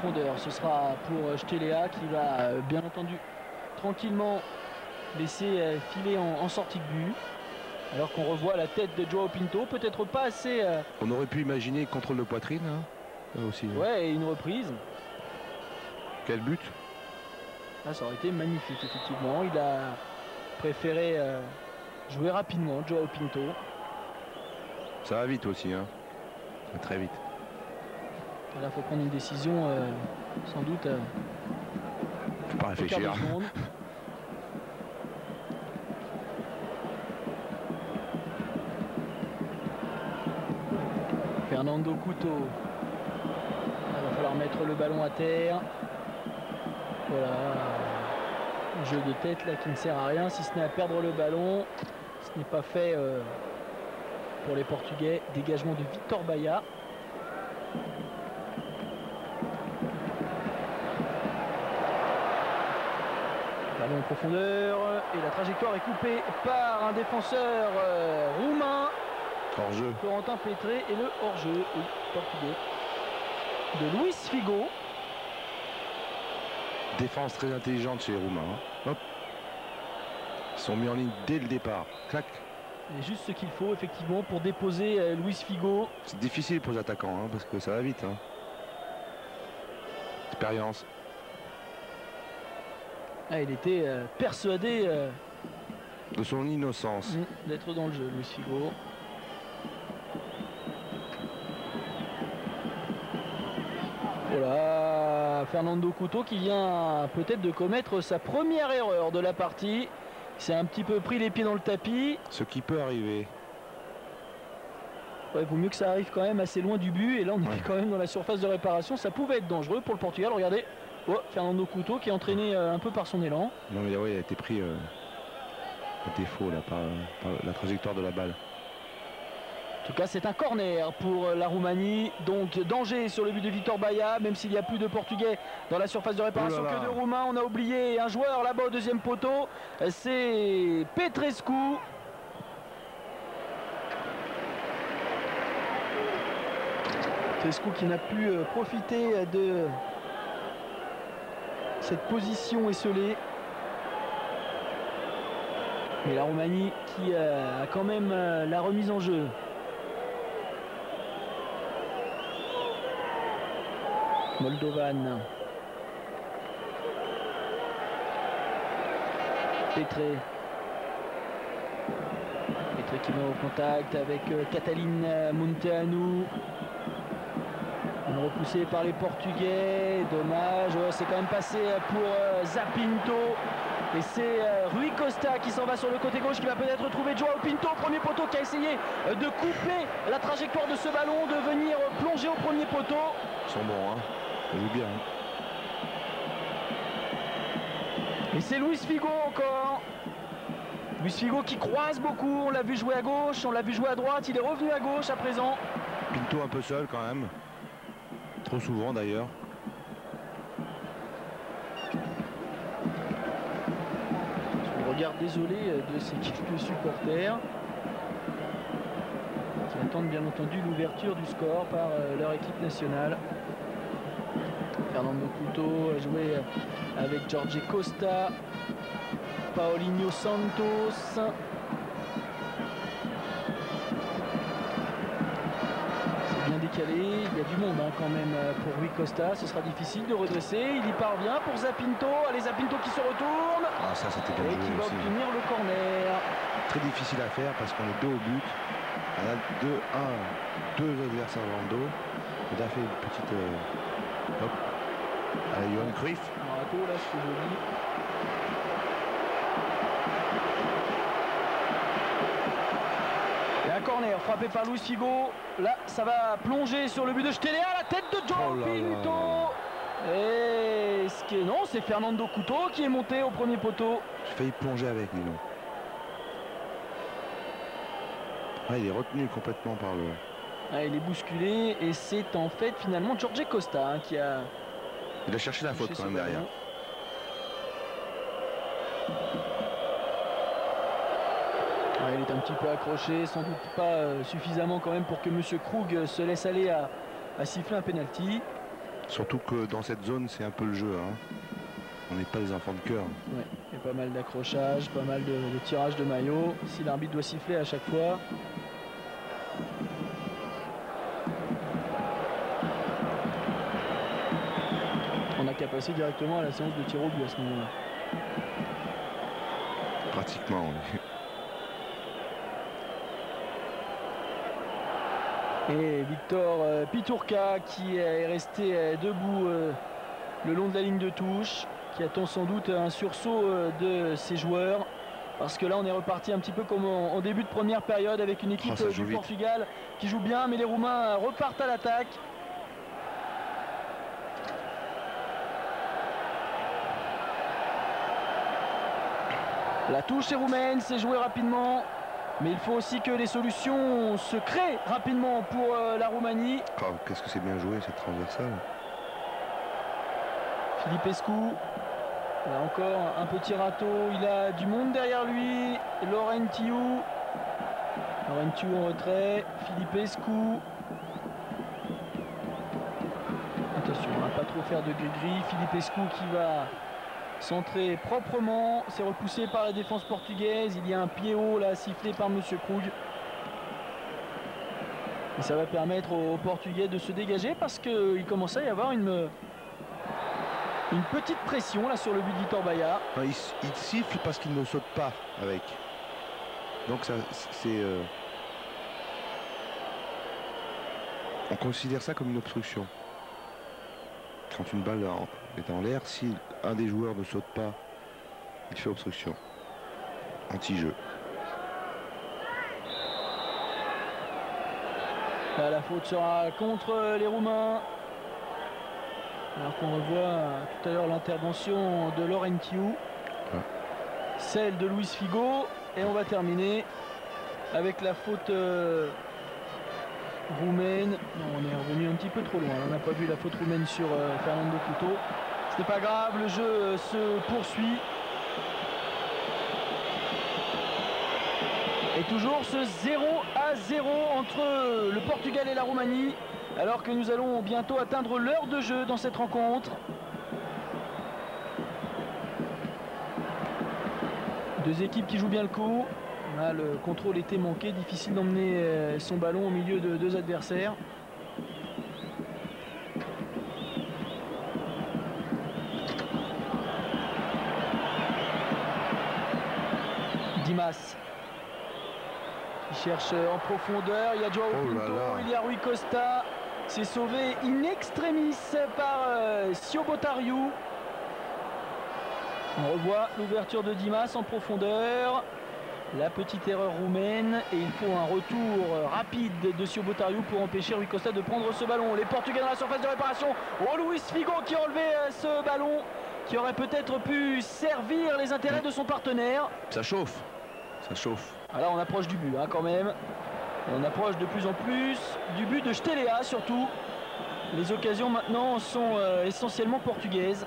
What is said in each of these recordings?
profondeur. Ce sera pour Stelea qui va bien entendu tranquillement laisser filer en sortie de but. Alors qu'on revoit la tête de Joao Pinto, peut-être pas assez... On aurait pu imaginer contrôle de poitrine hein, aussi. Ouais, et une reprise. Quel but? Ah, ça aurait été magnifique, effectivement. Il a préféré jouer rapidement, Joao Pinto. Ça va vite aussi, hein. Ça va très vite. Là, il faut prendre une décision, sans doute. Faut pas réfléchir. Fernando Couto. Il va falloir mettre le ballon à terre. Voilà. Un jeu de tête là qui ne sert à rien si ce n'est à perdre le ballon. Ce n'est pas fait pour les Portugais. Dégagement de Victor Baia. Ballon en profondeur. Et la trajectoire est coupée par un défenseur roumain. Hors-jeu. Corentin Pétré et le hors-jeu, oui, portugais, de Luis Figo. Défense très intelligente chez les Roumains. Hein. Hop. Ils sont mis en ligne dès le départ. Clac. Et juste ce qu'il faut effectivement pour déposer Luis Figo. C'est difficile pour les attaquants hein, parce que ça va vite. Hein. Expérience. Ah, il était persuadé de son innocence. D'être dans le jeu, Luis Figo. Voilà, Fernando Couto qui vient peut-être de commettre sa première erreur de la partie. Il s'est un petit peu pris les pieds dans le tapis. Ce qui peut arriver. Ouais, vaut mieux que ça arrive quand même assez loin du but. Et là, on est quand même dans la surface de réparation. Ça pouvait être dangereux pour le Portugal. Regardez, Fernando Couto qui est entraîné un peu par son élan. Non mais oui, il a été pris à défaut là, par la trajectoire de la balle. En tout cas, c'est un corner pour la Roumanie. Donc, danger sur le but de Victor Baia, même s'il n'y a plus de Portugais dans la surface de réparation que de Roumains. On a oublié un joueur là-bas au deuxième poteau. C'est Petrescu. Petrescu qui n'a pu profiter de cette position esselée. Mais la Roumanie qui a quand même la remise en jeu. Moldovan. Pétré. Pétré qui met au contact avec Catalin Munteanu. Repoussé par les Portugais. Dommage. C'est quand même passé pour Zapinto. Et c'est Rui Costa qui s'en va sur le côté gauche, qui va peut-être trouver Joao Pinto, premier poteau, qui a essayé de couper la trajectoire de ce ballon, de venir plonger au premier poteau. Ils sont bons, hein. Ça joue bien. Hein. Et c'est Luis Figo encore. Luis Figo qui croise beaucoup. On l'a vu jouer à gauche, on l'a vu jouer à droite. Il est revenu à gauche à présent. Pinto un peu seul quand même. Trop souvent d'ailleurs. Regard désolé de ces quelques supporters qui attendent bien entendu l'ouverture du score par leur équipe nationale. Fernando Couto a joué avec Jorge Costa, Paulinho Santos. C'est bien décalé, il y a du monde quand même pour Rui Costa. Ce sera difficile de redresser, il y parvient pour Zapinto. Allez, Zapinto qui se retourne. Ah, ça c'était bien et joué qui va aussi. obtenir le corner. Très difficile à faire parce qu'on est deux au but. On a deux adversaires dans le dos. Il a fait une petite hop. Allez, Johan Cruyff. Morato, là, c'est joli. Et un corner frappé par Luis Figo. Là, ça va plonger sur le but de Stelea. La tête de Joao Pinto. Et ce qui est non, c'est Fernando Couto qui est monté au premier poteau. J'ai failli plonger avec, dis donc. Ah, il est retenu complètement par le... Ah, il est bousculé et c'est en fait finalement Jorge Costa qui a... Il a cherché la faute quand même derrière. Ouais, il est un petit peu accroché, sans doute pas suffisamment quand même pour que Monsieur Krug se laisse aller à siffler un penalty. Surtout que dans cette zone, c'est un peu le jeu. Hein. On n'est pas des enfants de cœur. Ouais, il y a pas mal d'accrochages, pas mal de tirages de maillot. Si l'arbitre doit siffler à chaque fois. On n'a qu'à passer directement à la séance de tir au but à ce moment-là. Pratiquement, oui. Et Victor Piturka qui est resté debout le long de la ligne de touche, qui attend sans doute un sursaut de ses joueurs. Parce que là on est reparti un petit peu comme en début de première période avec une équipe du Portugal qui joue bien, mais les Roumains repartent à l'attaque. La touche est roumaine, c'est joué rapidement. Mais il faut aussi que les solutions se créent rapidement pour la Roumanie. Oh, qu'est-ce que c'est bien joué cette transversale. Filipescu, là encore un petit râteau, il a du monde derrière lui. Laurentiu en retrait, Filipescu. Attention, on ne va pas trop faire de gris-gris. Filipescu qui va centré proprement, c'est repoussé par la défense portugaise. Il y a un pied haut là sifflé par Monsieur Krug. Et ça va permettre aux Portugais de se dégager parce qu'il commence à y avoir une petite pression là sur le but de Vitor Baia. Il siffle parce qu'il ne saute pas avec. Donc ça c'est on considère ça comme une obstruction. Quand une balle est en l'air, si un des joueurs ne saute pas, il fait obstruction. Anti-jeu. La faute sera contre les Roumains. Alors qu'on revoit tout à l'heure l'intervention de Laurentiu. Celle de Luis Figo. Et on va terminer avec la faute roumaine. Non, on est revenu un petit peu trop loin. On n'a pas vu la faute roumaine sur Fernando Couto. Ce n'est pas grave, le jeu se poursuit. Et toujours ce 0-0 entre le Portugal et la Roumanie, alors que nous allons bientôt atteindre l'heure de jeu dans cette rencontre. Deux équipes qui jouent bien le coup. Là, le contrôle était manqué, difficile d'emmener son ballon au milieu de deux adversaires. Dimas qui cherche en profondeur. Il y a Joao Pinto, il y a Rui Costa. C'est sauvé in extremis par Siobotariu. On revoit l'ouverture de Dimas en profondeur. La petite erreur roumaine et il faut un retour rapide de Siobotariu pour empêcher Rui Costa de prendre ce ballon. Les Portugais dans la surface de réparation. Oh, Luis Figo qui a enlevé ce ballon qui aurait peut-être pu servir les intérêts de son partenaire. Ça chauffe, ça chauffe. Alors on approche du but quand même. Et on approche de plus en plus du but de Stelea surtout. Les occasions maintenant sont essentiellement portugaises.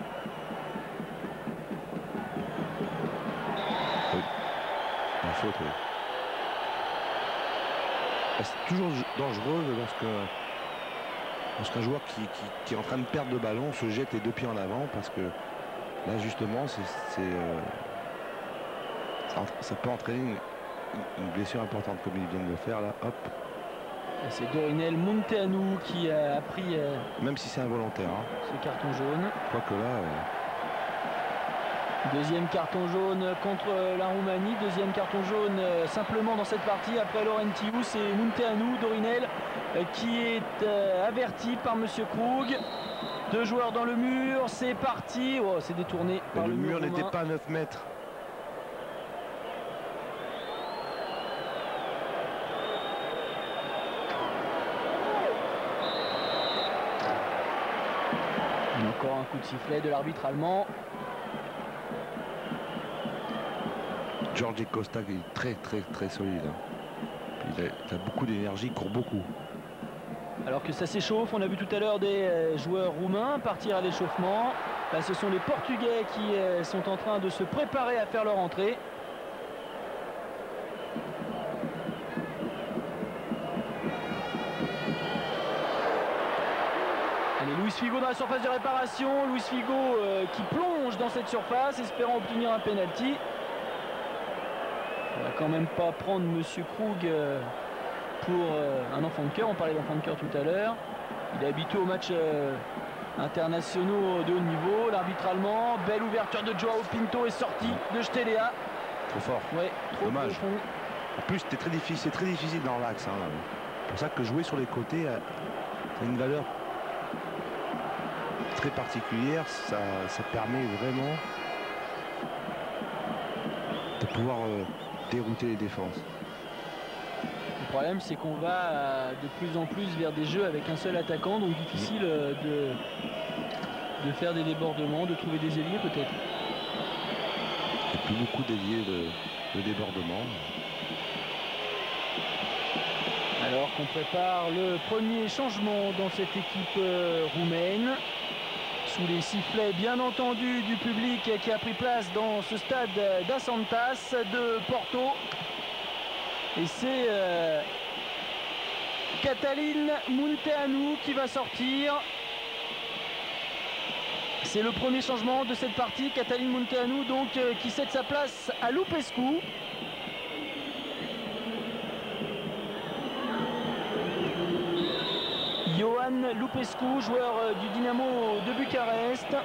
Faute, oui. C'est toujours dangereux lorsqu'un joueur qui est en train de perdre le ballon se jette les deux pieds en avant, parce que là justement ça peut entraîner une blessure importante comme il vient de le faire là. Hop. C'est Dorinel Munteanu qui a pris même si c'est involontaire ce carton jaune. Quoique là deuxième carton jaune contre la Roumanie. Deuxième carton jaune simplement dans cette partie après Laurentiu. C'est Munteanu, Dorinel qui est averti par Monsieur Krug. Deux joueurs dans le mur. C'est parti. Oh, c'est détourné par le mur n'était pas à 9 mètres. Et encore un coup de sifflet de l'arbitre allemand. Jorge Costa qui est très solide. Il a beaucoup d'énergie, il court beaucoup. Alors que ça s'échauffe, on a vu tout à l'heure des joueurs roumains partir à l'échauffement. Là, ce sont les Portugais qui sont en train de se préparer à faire leur entrée. Allez, Luis Figo dans la surface de réparation. Luis Figo qui plonge dans cette surface, espérant obtenir un penalty. On va quand même pas prendre Monsieur Krug pour un enfant de cœur. On parlait d'enfant de cœur tout à l'heure. Il est habitué aux matchs internationaux de haut niveau. L'arbitre allemand, belle ouverture de Joao Pinto est sorti de Stelea. Trop fort. Ouais, trop dommage. profond. En plus, c'est très difficile dans l'axe. Hein. C'est pour ça que jouer sur les côtés a une valeur très particulière. Ça permet vraiment de pouvoir dérouter les défenses. Le problème, c'est qu'on va de plus en plus vers des jeux avec un seul attaquant, donc difficile de faire des débordements, de trouver des ailiers peut-être. Il n'y a plus beaucoup d'ailiers de débordement. Alors qu'on prépare le premier changement dans cette équipe roumaine, sous les sifflets bien entendu du public qui a pris place dans ce stade d'Asantas de Porto. Et c'est Cătălin Munteanu qui va sortir. C'est le premier changement de cette partie. Cătălin Munteanu donc qui cède sa place à Lupescu. Ioan Lupescu, joueur du Dynamo de Bucarest.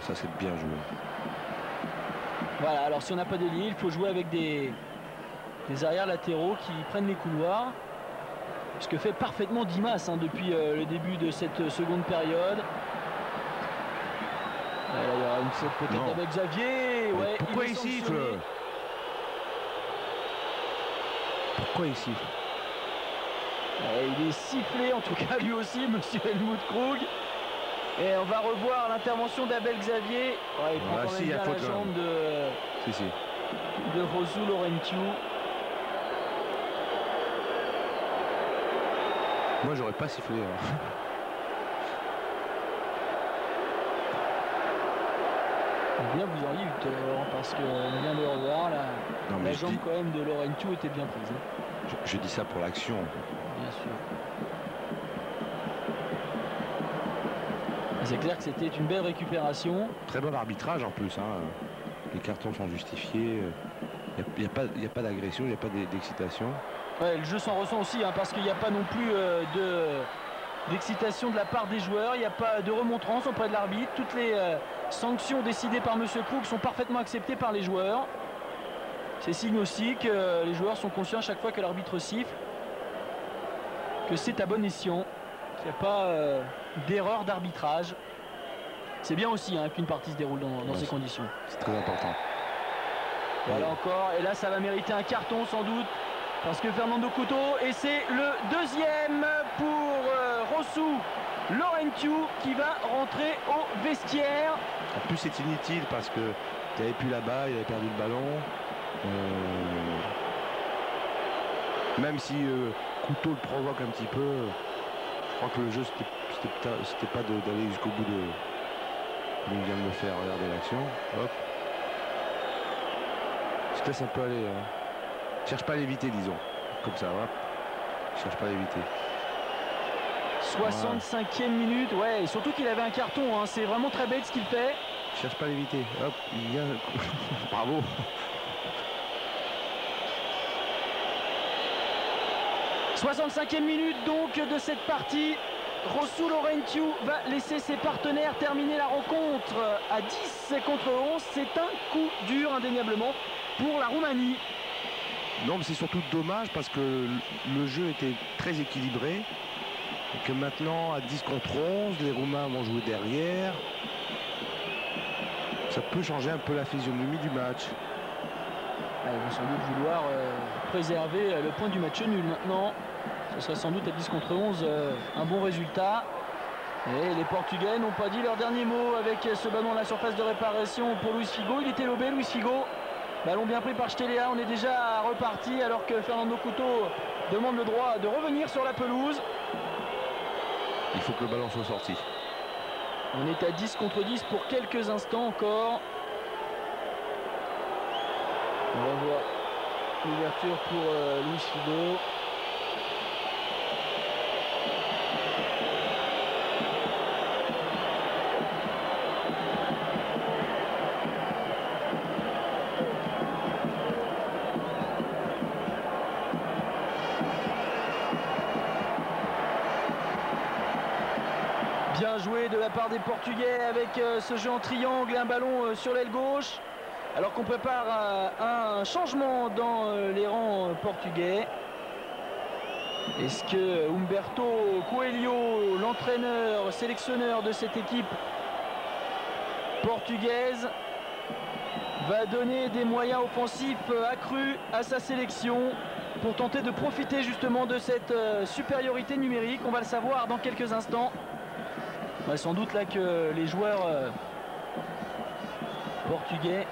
Ça, c'est bien joué. Voilà, alors si on n'a pas d'ailier, il faut jouer avec des arrières latéraux qui prennent les couloirs. Ce que fait parfaitement Dimas depuis le début de cette seconde période. Là, il y aura une faute peut-être avec Xavier. Ouais, pourquoi il siffle? Pourquoi il siffle? Il est sifflé, en tout cas lui aussi, monsieur Helmut Krug. Et on va revoir l'intervention d'Abel Xavier. Ouais, il prend quand même bien la jambe de Josu Laurentiu. Moi, j'aurais pas sifflé. Hein. Bien, vous auriez eu tort, parce qu'on vient de le revoir. La jambe quand même de Laurentiu était bien prise. Hein. Je dis ça pour l'action. Bien sûr. C'est clair que c'était une belle récupération. Très bon arbitrage en plus. Hein. Les cartons sont justifiés. Il n'y a pas d'agression, il n'y a pas d'excitation. Ouais, le jeu s'en ressent aussi, hein, parce qu'il n'y a pas non plus d'excitation de la part des joueurs. Il n'y a pas de remontrance auprès de l'arbitre. Toutes les sanctions décidées par M. Krug sont parfaitement acceptées par les joueurs. C'est signe aussi que les joueurs sont conscients à chaque fois que l'arbitre siffle que c'est à bon escient, qu'il n'y a pas d'erreur d'arbitrage. C'est bien aussi hein, qu'une partie se déroule dans ces conditions. C'est très important. Voilà encore, et là ça va mériter un carton sans doute, parce que Fernando Couto, et c'est le deuxième pour Josu Laurentiu qui va rentrer au vestiaire. En plus c'est inutile parce que il n'avait plus là-bas, il avait perdu le ballon. Même si Couto le provoque un petit peu, je crois que le jeu c'était pas d'aller jusqu'au bout de... Il vient de le faire, regardez l'action. Hop. Je te laisse un peu aller. Cherche pas à l'éviter, disons. Comme ça, hop. Cherche pas à l'éviter. 65e minute, ouais, et surtout qu'il avait un carton, hein. C'est vraiment très bête ce qu'il fait. Cherche pas à l'éviter. Hop, il vient. Bravo. « 65e minute donc de cette partie. Josu Laurentiu va laisser ses partenaires terminer la rencontre à 10 contre 11. C'est un coup dur indéniablement pour la Roumanie. Non, mais c'est surtout dommage parce que le jeu était très équilibré. Et que maintenant, à 10 contre 11, les Roumains vont jouer derrière. Ça peut changer un peu la physionomie du match. Ils vont sans doute vouloir préserver le point du match nul maintenant. Ce serait sans doute à 10 contre 11 un bon résultat. Et les Portugais n'ont pas dit leur dernier mot avec ce ballon à la surface de réparation pour Luis Figo. Il était lobé, Luis Figo. Ballon bien pris par Stelea. On est déjà reparti alors que Fernando Couto demande le droit de revenir sur la pelouse. Il faut que le ballon soit sorti. On est à 10 contre 10 pour quelques instants encore. On va voir l'ouverture pour Luis Figo. Bien joué de la part des Portugais avec ce jeu en triangle et un ballon sur l'aile gauche. Alors qu'on prépare un changement dans les rangs portugais. Est-ce que Humberto Coelho, l'entraîneur, sélectionneur de cette équipe portugaise, va donner des moyens offensifs accrus à sa sélection pour tenter de profiter justement de cette supériorité numérique? On va le savoir dans quelques instants. Sans doute là que les joueurs portugais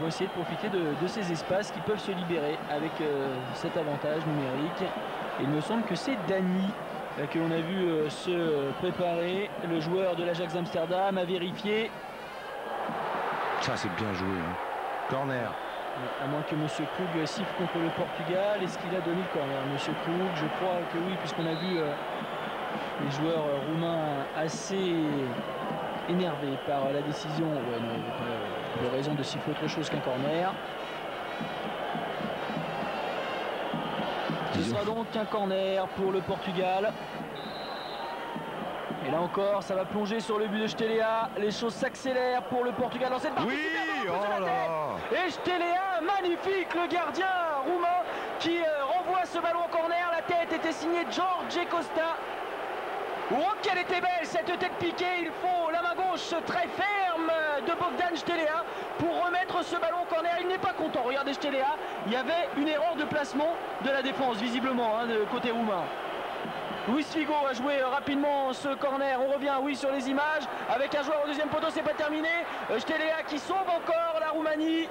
vont essayer de profiter de ces espaces qui peuvent se libérer avec cet avantage numérique. Il me semble que c'est Dani que l'on a vu se préparer, le joueur de l'Ajax Amsterdam, à vérifier. Ça c'est bien joué, hein. Corner. À moins que M. Krug siffle contre le Portugal. Est-ce qu'il a donné le corner, M. Krug? Je crois que oui, puisqu'on a vu les joueurs roumains assez énervés par la décision. Ouais, non, il n'y a pas de raison de siffler autre chose qu'un corner. Ce sera donc un corner pour le Portugal. Et là encore, ça va plonger sur le but de Stelea. Les choses s'accélèrent pour le Portugal dans cette partie. Oui, oh là. Et Stelea, magnifique, le gardien roumain qui renvoie ce ballon en corner. La tête était signée Jorge Costa. Oh, quelle était belle cette tête piquée. Il faut la main gauche très ferme de Bogdan Stelea pour remettre ce ballon en corner. Il n'est pas content. Regardez Stelea, il y avait une erreur de placement de la défense visiblement hein, de côté roumain. Luis Figo a joué rapidement ce corner. On revient oui sur les images avec un joueur au deuxième poteau. C'est pas terminé. Stelea qui sauve encore la Roumanie.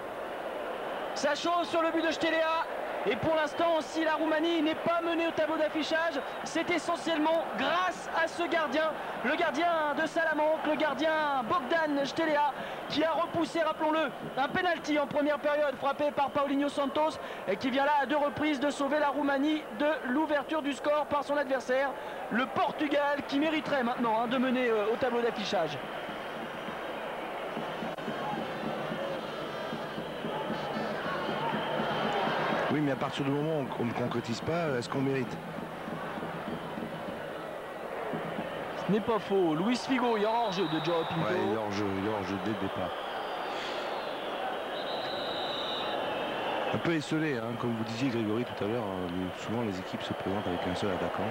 Ça chauffe sur le but de Stelea. Et pour l'instant, si la Roumanie n'est pas menée au tableau d'affichage, c'est essentiellement grâce à ce gardien, le gardien de Salamanque, le gardien Bogdan Stelea, qui a repoussé, rappelons-le, un penalty en première période frappé par Paulinho Santos et qui vient là à 2 reprises de sauver la Roumanie de l'ouverture du score par son adversaire, le Portugal, qui mériterait maintenant hein, de mener au tableau d'affichage. Oui, mais à partir du moment où on ne concrétise pas, est-ce qu'on mérite? Ce n'est pas faux. Luis Figo, il y a hors-jeu de Joao Pinto. Ouais, il y a hors-jeu dès le départ. Un peu esselé, hein, comme vous disiez Grégory tout à l'heure, souvent les équipes se présentent avec un seul attaquant.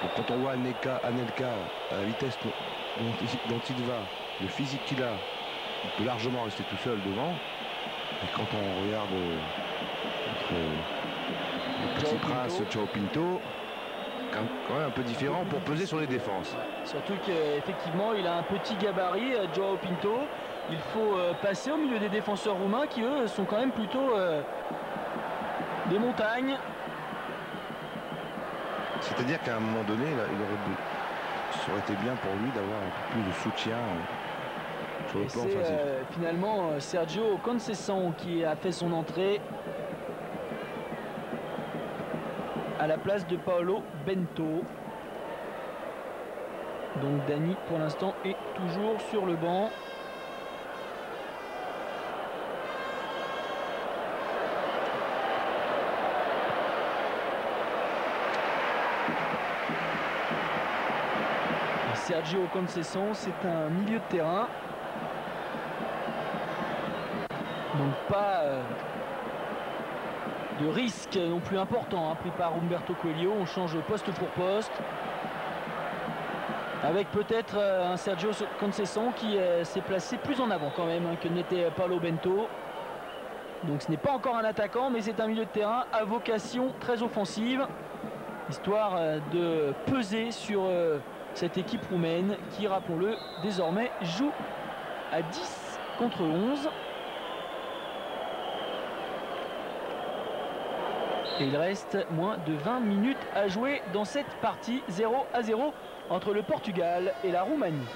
Donc quand on voit Anelka, à la vitesse dont il va, le physique qu'il a, il peut largement rester tout seul devant. Et quand on regarde le petit prince Joao Pinto, quand même un peu différent pour peser sur les défenses. Surtout qu'effectivement il a un petit gabarit, Joao Pinto. Il faut passer au milieu des défenseurs roumains qui eux sont quand même plutôt des montagnes. C'est-à-dire qu'à un moment donné, là, ça aurait été bien pour lui d'avoir un peu plus de soutien sur le plan offensif. Finalement Sergio Conceição qui a fait son entrée à la place de Paulo Bento. Donc Dani pour l'instant est toujours sur le banc. Sergio Conceição, c'est un milieu de terrain. Donc pas de risque non plus important hein, pris par Humberto Coelho. On change poste pour poste. Avec peut-être un Sergio Conceição qui s'est placé plus en avant quand même hein, que n'était Paulo Bento. Donc ce n'est pas encore un attaquant, mais c'est un milieu de terrain à vocation très offensive. Histoire de peser sur cette équipe roumaine qui, rappelons-le, désormais joue à 10 contre 11. Et il reste moins de 20 minutes à jouer dans cette partie. 0-0 entre le Portugal et la Roumanie.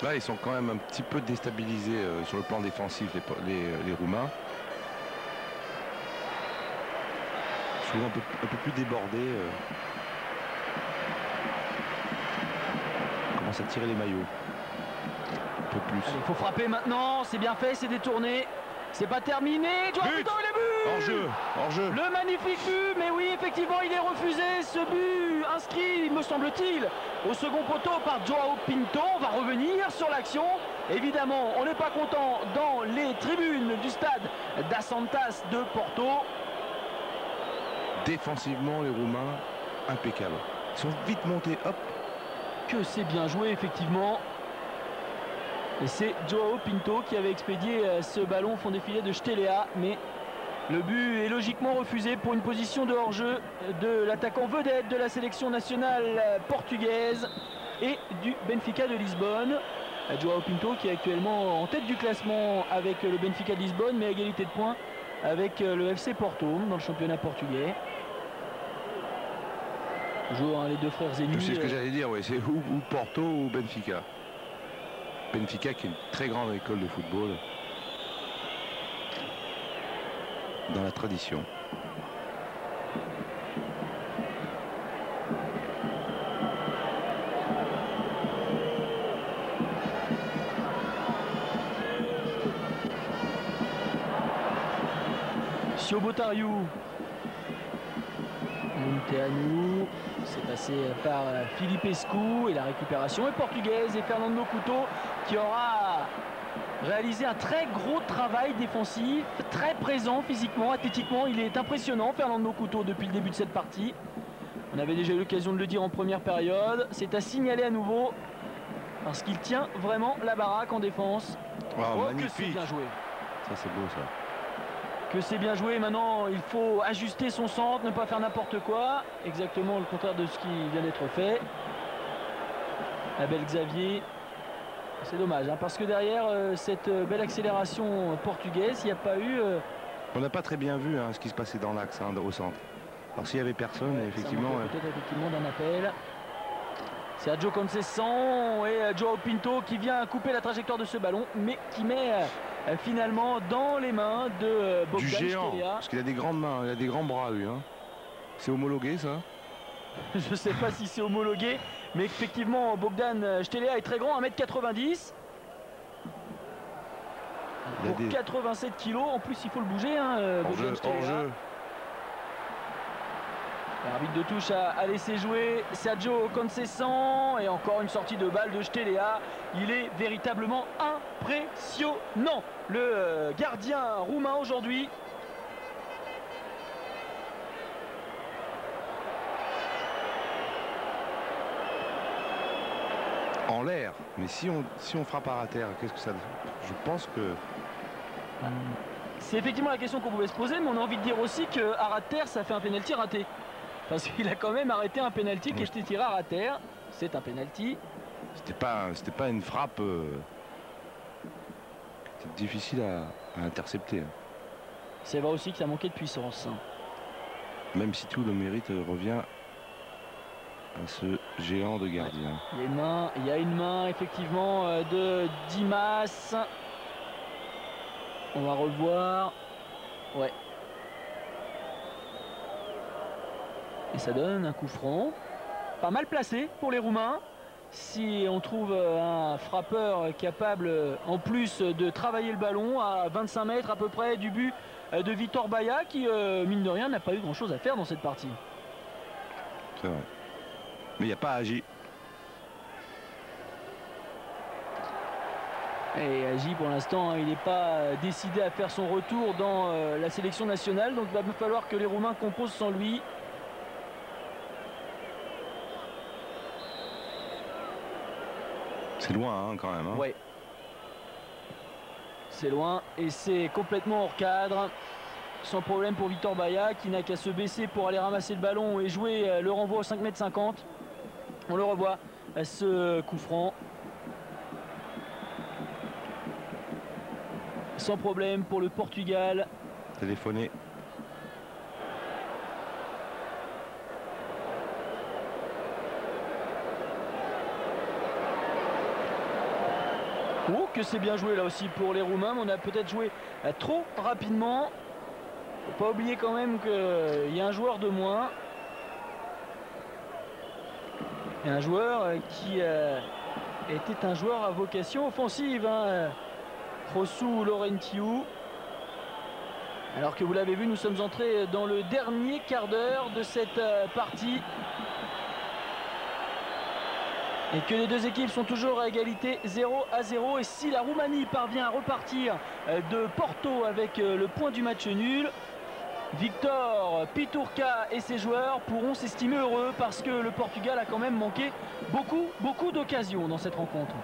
Là, ils sont quand même un petit peu déstabilisés sur le plan défensif, les Roumains. Souvent un peu plus débordés. Commence à tirer les maillots. Un peu plus. Il faut frapper maintenant. C'est bien fait, c'est détourné. C'est pas terminé. Joao Pinto, il est but. Hors-jeu, hors-jeu. Le magnifique but, mais oui, effectivement, il est refusé. Ce but inscrit, me semble-t-il, au second poteau par Joao Pinto. On va revenir sur l'action. Évidemment, on n'est pas content dans les tribunes du stade d'Assantas de Porto. Défensivement, les Roumains, impeccables. Ils sont vite montés, hop. Que c'est bien joué, effectivement. Et c'est Joao Pinto qui avait expédié ce ballon au fond des filets de Stelea, mais le but est logiquement refusé pour une position de hors-jeu de l'attaquant vedette de la sélection nationale portugaise et du Benfica de Lisbonne. Joao Pinto qui est actuellement en tête du classement avec le Benfica de Lisbonne, mais à égalité de points avec le FC Porto dans le championnat portugais. Toujours les deux frères ennemis. C'est ce que j'allais dire, oui, c'est ou Porto ou Benfica. Benfica qui est une très grande école de football dans la tradition. Siobotariu. Munteanu. C'est passé par Philippe Escou et la récupération est portugaise et Fernando Couto qui aura réalisé un très gros travail défensif, très présent physiquement, athlétiquement. Il est impressionnant, Fernando Couto, depuis le début de cette partie. On avait déjà eu l'occasion de le dire en première période. C'est à signaler à nouveau parce qu'il tient vraiment la baraque en défense. Wow, que c'est bien joué. Ça, c'est beau, ça. Que c'est bien joué. Maintenant, il faut ajuster son centre, ne pas faire n'importe quoi. Exactement le contraire de ce qui vient d'être fait. La belle Xavier. C'est dommage, hein, parce que derrière cette belle accélération portugaise, il n'y a pas eu... On n'a pas très bien vu ce qui se passait dans l'axe, au centre. Alors s'il n'y avait personne, effectivement... Peut-être effectivement d'un appel. C'est Adjo Conceição et Joao Pinto qui vient couper la trajectoire de ce ballon, mais qui met... finalement dans les mains de Bogdan du géant, Stelea. parce qu'il a des grandes mains, il a des grands bras lui. C'est homologué ça? Je ne sais pas si c'est homologué, mais effectivement Bogdan Stelea est très grand, 1m90. Pour 87 kg, en plus il faut le bouger. Bogdan Stelea. L'arbitre de touche a laissé jouer Sergio Conceição et encore une sortie de balle de Stelea. Il est véritablement impressionnant, le gardien roumain aujourd'hui. En l'air, mais si on frappe à terre, qu'est-ce que ça... Je pense que... C'est effectivement la question qu'on pouvait se poser, mais on a envie de dire aussi qu'à terre, ça fait un pénalty raté. Parce qu'il a quand même arrêté un pénalty qui était tiré à terre. C'est un pénalty. C'était pas une frappe difficile à intercepter. C'est vrai aussi qu'il a manqué de puissance. Même si tout le mérite revient à ce géant de gardien. Il y a une main effectivement de Dimas. On va revoir. Ouais. Et ça donne un coup franc. Pas mal placé pour les Roumains. Si on trouve un frappeur capable en plus de travailler le ballon à 25 mètres à peu près du but de Vitor Baia qui mine de rien n'a pas eu grand chose à faire dans cette partie. C'est vrai. Mais il n'y a pas agi. Et Agi pour l'instant il n'est pas décidé à faire son retour dans la sélection nationale. Donc il va falloir que les Roumains composent sans lui. C'est loin quand même. Ouais. C'est loin et c'est complètement hors cadre. Sans problème pour Vitor Baia qui n'a qu'à se baisser pour aller ramasser le ballon et jouer le renvoi au 5,50 m. On le revoit, ce coup franc. Sans problème pour le Portugal. Téléphoné. Oh, que c'est bien joué là aussi pour les Roumains, mais on a peut-être joué trop rapidement. Faut pas oublier quand même qu'il y a un joueur de moins. Et un joueur qui était un joueur à vocation offensive, hein, Rossou Laurentiu. Alors que vous l'avez vu, nous sommes entrés dans le dernier quart d'heure de cette partie. Et que les deux équipes sont toujours à égalité 0-0. Et si la Roumanie parvient à repartir de Porto avec le point du match nul, Victor Piturca et ses joueurs pourront s'estimer heureux parce que le Portugal a quand même manqué beaucoup d'occasions dans cette rencontre.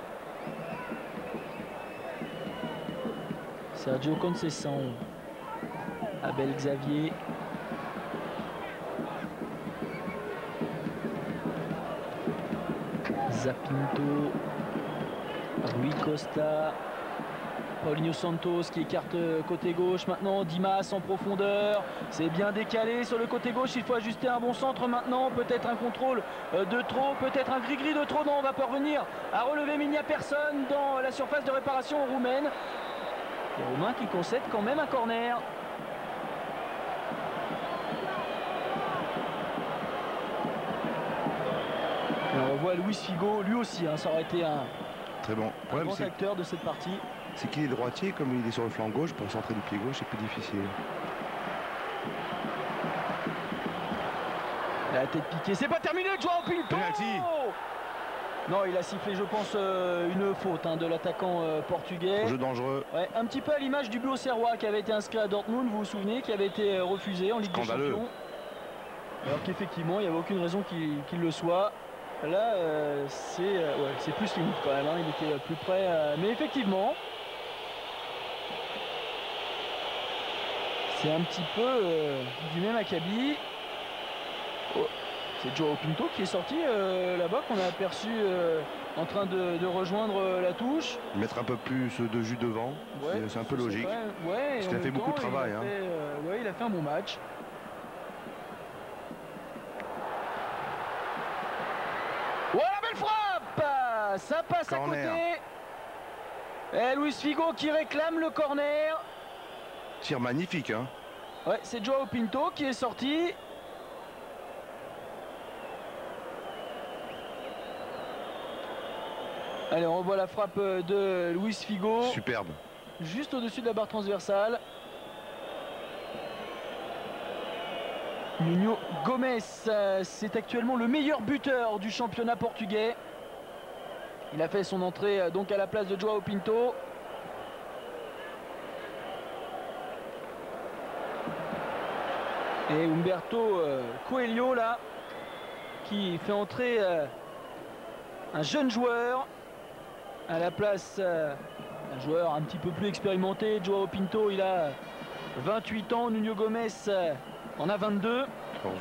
Sergio Conceição, Abel Xavier. Zapinto, Rui Costa, Paulinho Santos qui écarte côté gauche. Maintenant Dimas en profondeur, c'est bien décalé sur le côté gauche, il faut ajuster un bon centre maintenant, peut-être un contrôle de trop, peut-être un gris-gris de trop. Non, on va parvenir à relever, mais il n'y a personne dans la surface de réparation roumaine. Les Roumains qui concèdent quand même un corner. Et on revoit Luis Figo, lui aussi, hein, ça aurait été un Très bon. un grand acteur de cette partie. C'est qu'il est droitier, comme il est sur le flanc gauche, pour centrer du pied gauche, c'est plus difficile. La tête piquée, c'est pas terminé, Joao Pinto. Penalty. Non, il a sifflé, je pense, une faute hein, de l'attaquant portugais. Jeu dangereux. Ouais, un petit peu à l'image du but auxerrois qui avait été inscrit à Dortmund, vous vous souvenez, qui avait été refusé en Ligue des Champions. Alors qu'effectivement, il n'y avait aucune raison qu'il le soit. Là, c'est plus limite quand même, hein, il était plus près. Mais effectivement, c'est un petit peu du même acabit. Oh, c'est Joao Pinto qui est sorti là-bas, qu'on a aperçu en train de rejoindre la touche. Mettre un peu plus de jus devant, ouais, c'est un peu logique. Ouais, parce qu'il a fait beaucoup de travail. Il a fait un bon match. Oh, la belle frappe! Ça passe corner. À côté. Et Luis Figo qui réclame le corner. Tir magnifique, hein. Ouais, c'est Joao Pinto qui est sorti. Allez, on revoit la frappe de Luis Figo. Superbe. Juste au-dessus de la barre transversale. Nuno Gomes, c'est actuellement le meilleur buteur du championnat portugais. Il a fait son entrée donc à la place de Joao Pinto. Et Humberto Coelho là, qui fait entrer un jeune joueur à la place un joueur un petit peu plus expérimenté. Joao Pinto, il a 28 ans, Nuno Gomes en a 22. 14.